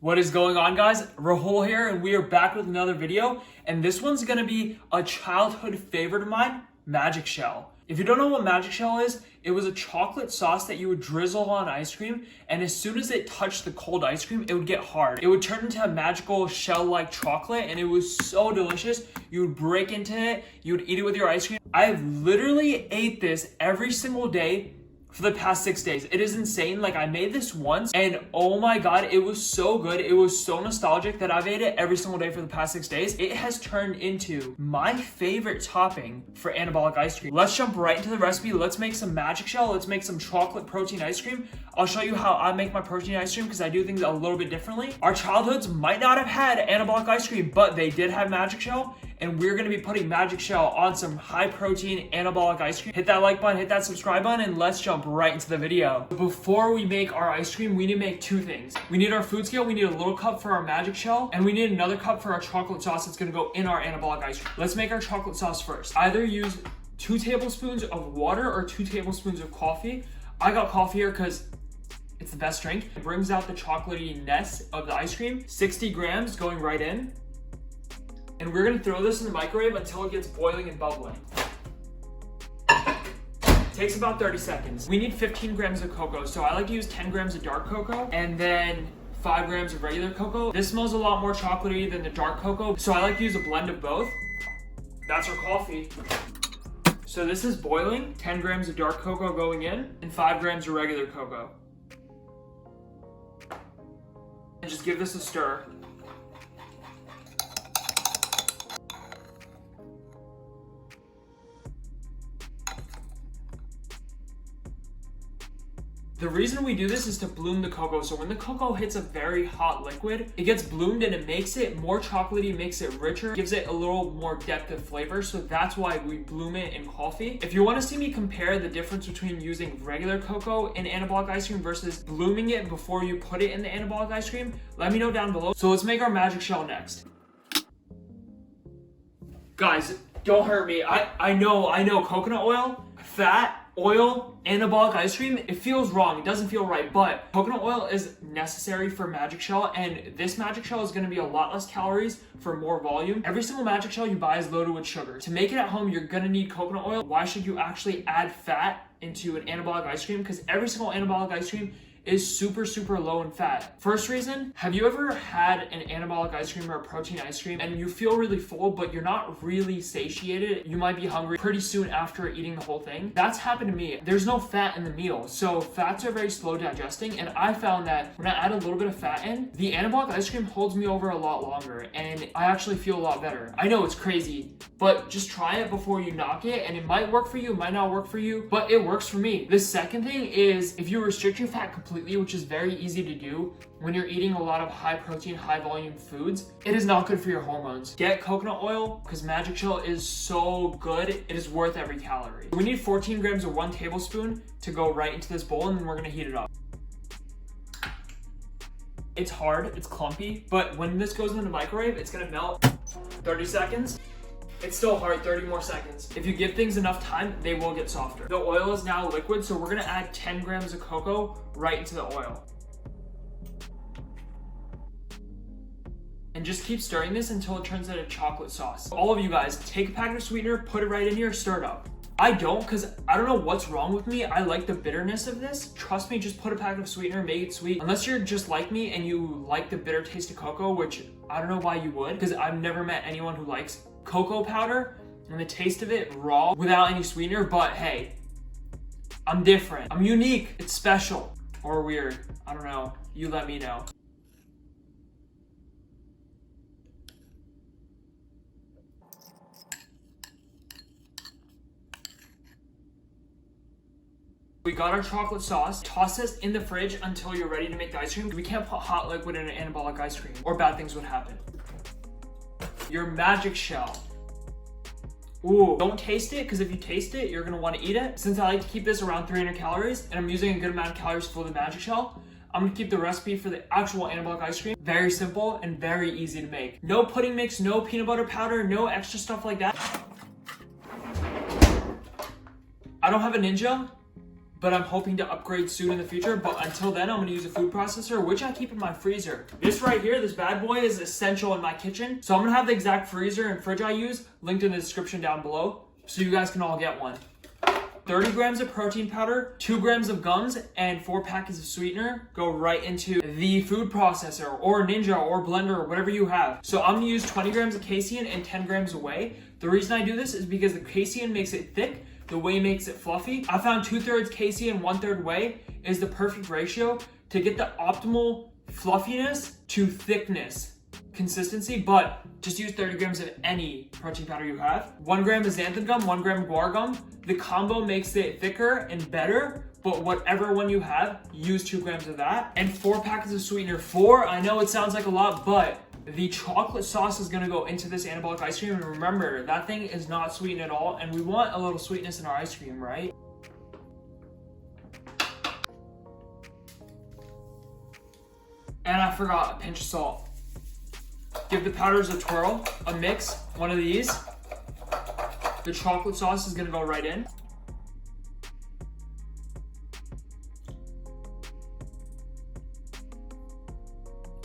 What is going on, guys? Rahul here, and we are back with another video, and this one's gonna be a childhood favorite of mine, Magic Shell. If you don't know what Magic Shell is, it was a chocolate sauce that you would drizzle on ice cream, and as soon as it touched the cold ice cream, it would get hard. It would turn into a magical shell-like chocolate, and it was so delicious. You would break into it, you would eat it with your ice cream. I've literally ate this every single day for the past 6 days. It is insane. Like, I made this once and oh my god, it was so good. It was so nostalgic that I've ate it every single day for the past 6 days. It has turned into my favorite topping for anabolic ice cream. Let's jump right into the recipe. Let's make some Magic Shell. Let's make some chocolate protein ice cream. I'll show you how I make my protein ice cream because I do things a little bit differently. Our childhoods might not have had anabolic ice cream, but they did have Magic Shell. And we're gonna be putting Magic Shell on some high protein anabolic ice cream. Hit that like button, hit that subscribe button, and let's jump right into the video. Before we make our ice cream, we need to make two things. We need our food scale, we need a little cup for our Magic Shell, and we need another cup for our chocolate sauce that's gonna go in our anabolic ice cream. Let's make our chocolate sauce first. Either use 2 tablespoons of water or 2 tablespoons of coffee. I got coffee here because it's the best drink. It brings out the chocolatey-ness of the ice cream. 60 grams going right in. And we're gonna throw this in the microwave until it gets boiling and bubbling. Takes about 30 seconds. We need 15 grams of cocoa, so I like to use 10 grams of dark cocoa and then 5 grams of regular cocoa. This smells a lot more chocolatey than the dark cocoa, so I like to use a blend of both. That's our coffee. So this is boiling, 10 grams of dark cocoa going in, and 5 grams of regular cocoa. And just give this a stir. The reason we do this is to bloom the cocoa. So when the cocoa hits a very hot liquid, it gets bloomed and it makes it more chocolatey, makes it richer, gives it a little more depth of flavor. So that's why we bloom it in coffee. If you want to see me compare the difference between using regular cocoa in anabolic ice cream versus blooming it before you put it in the anabolic ice cream, let me know down below. So let's make our Magic Shell next. Guys, don't hurt me. I know, coconut oil, fat, oil, anabolic ice cream, it feels wrong, it doesn't feel right, but coconut oil is necessary for Magic Shell, and this Magic Shell is going to be a lot less calories for more volume. Every single Magic Shell you buy is loaded with sugar. To make it at home, you're going to need coconut oil. Why should you actually add fat into an anabolic ice cream? Because every single anabolic ice cream is super low in fat. First reason, have you ever had an anabolic ice cream or a protein ice cream and you feel really full but you're not really satiated? You might be hungry pretty soon after eating the whole thing. That's happened to me. There's no fat in the meal, so fats are very slow digesting, and I found that when I add a little bit of fat in, the anabolic ice cream holds me over a lot longer and I actually feel a lot better. I know it's crazy, but just try it before you knock it, and it might work for you, it might not work for you, but it works for me. The second thing is, if you restrict your fat completely, which is very easy to do when you're eating a lot of high protein, high volume foods, it is not good for your hormones. Get coconut oil because Magic Shell is so good. It is worth every calorie. We need 14 grams of 1 tablespoon to go right into this bowl, and then we're gonna heat it up. It's hard, it's clumpy, but when this goes in the microwave, it's gonna melt. 30 seconds. It's still hard, 30 more seconds. If you give things enough time, they will get softer. The oil is now liquid, so we're gonna add 10 grams of cocoa right into the oil. And just keep stirring this until it turns into chocolate sauce. All of you guys, take a packet of sweetener, put it right in here, stir it up. I don't, because I don't know what's wrong with me. I like the bitterness of this. Trust me, just put a packet of sweetener, make it sweet. Unless you're just like me and you like the bitter taste of cocoa, which I don't know why you would, because I've never met anyone who likes cocoa powder and the taste of it raw without any sweetener. But hey, I'm different. I'm unique. It's special or weird. I don't know. You let me know. We got our chocolate sauce. Toss this in the fridge until you're ready to make the ice cream. We can't put hot liquid in an anabolic ice cream or bad things would happen. Your Magic Shell. Ooh, don't taste it, because if you taste it, you're gonna want to eat it. Since I like to keep this around 300 calories and I'm using a good amount of calories for the Magic Shell, I'm gonna keep the recipe for the actual anabolic ice cream very simple and very easy to make. No pudding mix, no peanut butter powder, no extra stuff like that. I don't have a Ninja, but I'm hoping to upgrade soon in the future. But until then, I'm gonna use a food processor, which I keep in my freezer. This right here, this bad boy, is essential in my kitchen. So I'm gonna have the exact freezer and fridge I use linked in the description down below, so you guys can all get one. 30 grams of protein powder, 2 grams of gums, and 4 packets of sweetener go right into the food processor or Ninja or blender or whatever you have. So I'm gonna use 20 grams of casein and 10 grams of whey. The reason I do this is because the casein makes it thick, the whey makes it fluffy. I found 2/3 casein, 1/3 whey is the perfect ratio to get the optimal fluffiness to thickness consistency, but just use 30 grams of any protein powder you have. 1 gram of xanthan gum, 1 gram of guar gum. The combo makes it thicker and better, but whatever one you have, use 2 grams of that. And 4 packets of sweetener. 4, I know it sounds like a lot, but the chocolate sauce is gonna go into this anabolic ice cream. And remember, that thing is not sweetened at all, and we want a little sweetness in our ice cream, right? And I forgot a pinch of salt. Give the powders a twirl, a mix, one of these. The chocolate sauce is gonna go right in.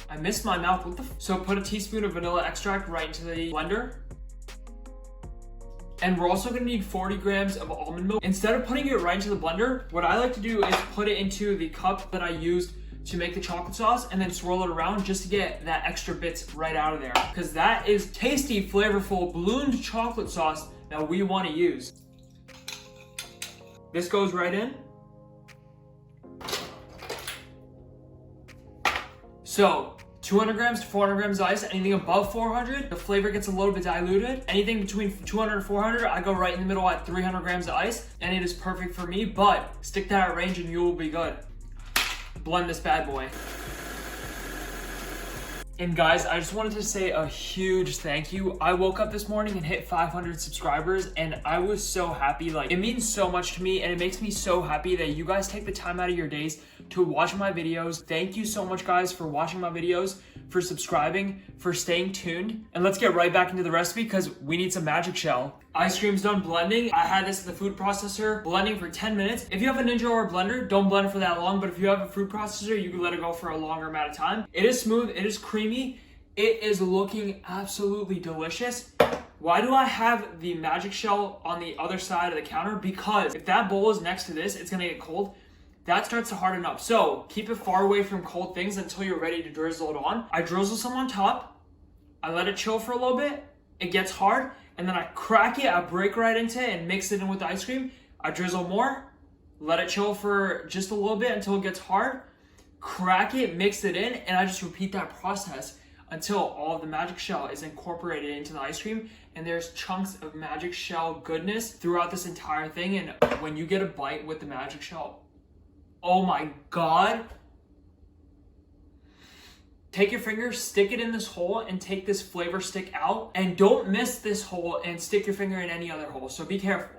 I missed my mouth, what the So put a teaspoon of vanilla extract right into the blender. And we're also gonna need 40 grams of almond milk. Instead of putting it right into the blender, what I like to do is put it into the cup that I used to make the chocolate sauce and then swirl it around just to get that extra bits right out of there. Because that is tasty, flavorful, ballooned chocolate sauce that we want to use. This goes right in. So 200 grams to 400 grams of ice. Anything above 400, the flavor gets a little bit diluted. Anything between 200 and 400, I go right in the middle at 300 grams of ice, and it is perfect for me, but stick to that range and you will be good. Blend this bad boy. And guys, I just wanted to say a huge thank you. I woke up this morning and hit 500 subscribers, and I was so happy. Like, it means so much to me, and it makes me so happy that you guys take the time out of your days to watch my videos. Thank you so much, guys, for watching my videos, for subscribing, for staying tuned. And let's get right back into the recipe because we need some magic shell. Ice cream's done blending. I had this in the food processor blending for 10 minutes. If you have a Ninja or a blender, don't blend for that long, but if you have a food processor, you can let it go for a longer amount of time. It is smooth, it is creamy, it is looking absolutely delicious. Why do I have the magic shell on the other side of the counter? Because if that bowl is next to this, it's gonna get cold. That starts to harden up. So keep it far away from cold things until you're ready to drizzle it on. I drizzle some on top. I let it chill for a little bit. It gets hard. And then I crack it, I break right into it and mix it in with the ice cream. I drizzle more, let it chill for just a little bit until it gets hard. Crack it, mix it in, and I just repeat that process until all of the magic shell is incorporated into the ice cream. And there's chunks of magic shell goodness throughout this entire thing. And when you get a bite with the magic shell, oh my God. Take your finger, stick it in this hole, and take this flavor stick out. And don't miss this hole and stick your finger in any other hole. So be careful.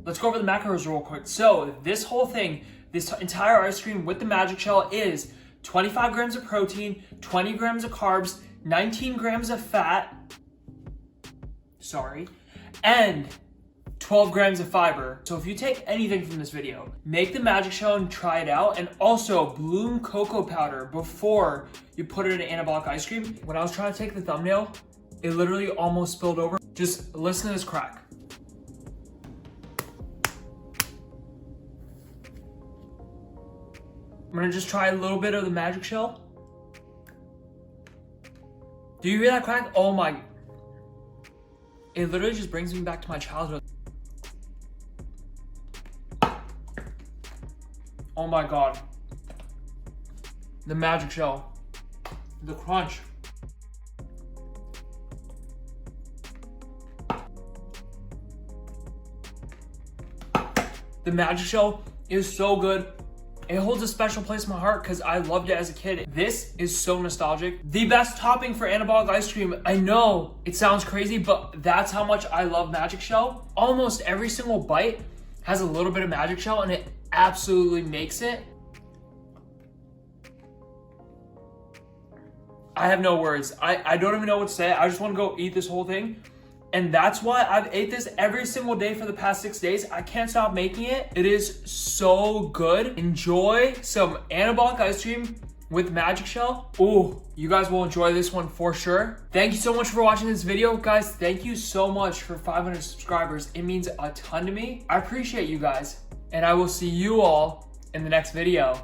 Let's go over the macros real quick. So this whole thing, this entire ice cream with the magic shell is 25 grams of protein, 20 grams of carbs, 19 grams of fat, and 12 grams of fiber. So if you take anything from this video, make the magic shell and try it out. And also bloom cocoa powder before you put it in anabolic ice cream. When I was trying to take the thumbnail, it literally almost spilled over. Just listen to this crack. I'm gonna just try a little bit of the magic shell. Do you hear that crack? Oh my. It literally just brings me back to my childhood. Oh my God. The magic shell. The crunch. The magic shell is so good. It holds a special place in my heart because I loved it as a kid. This is so nostalgic. The best topping for anabolic ice cream. I know it sounds crazy, but that's how much I love magic shell. Almost every single bite has a little bit of magic shell and it absolutely makes it. I have no words. I don't even know what to say. I just want to go eat this whole thing. And that's why I've ate this every single day for the past 6 days. I can't stop making it. It is so good. Enjoy some anabolic ice cream with magic shell. Ooh, you guys will enjoy this one for sure. Thank you so much for watching this video. Guys, thank you so much for 500 subscribers. It means a ton to me. I appreciate you guys. And I will see you all in the next video.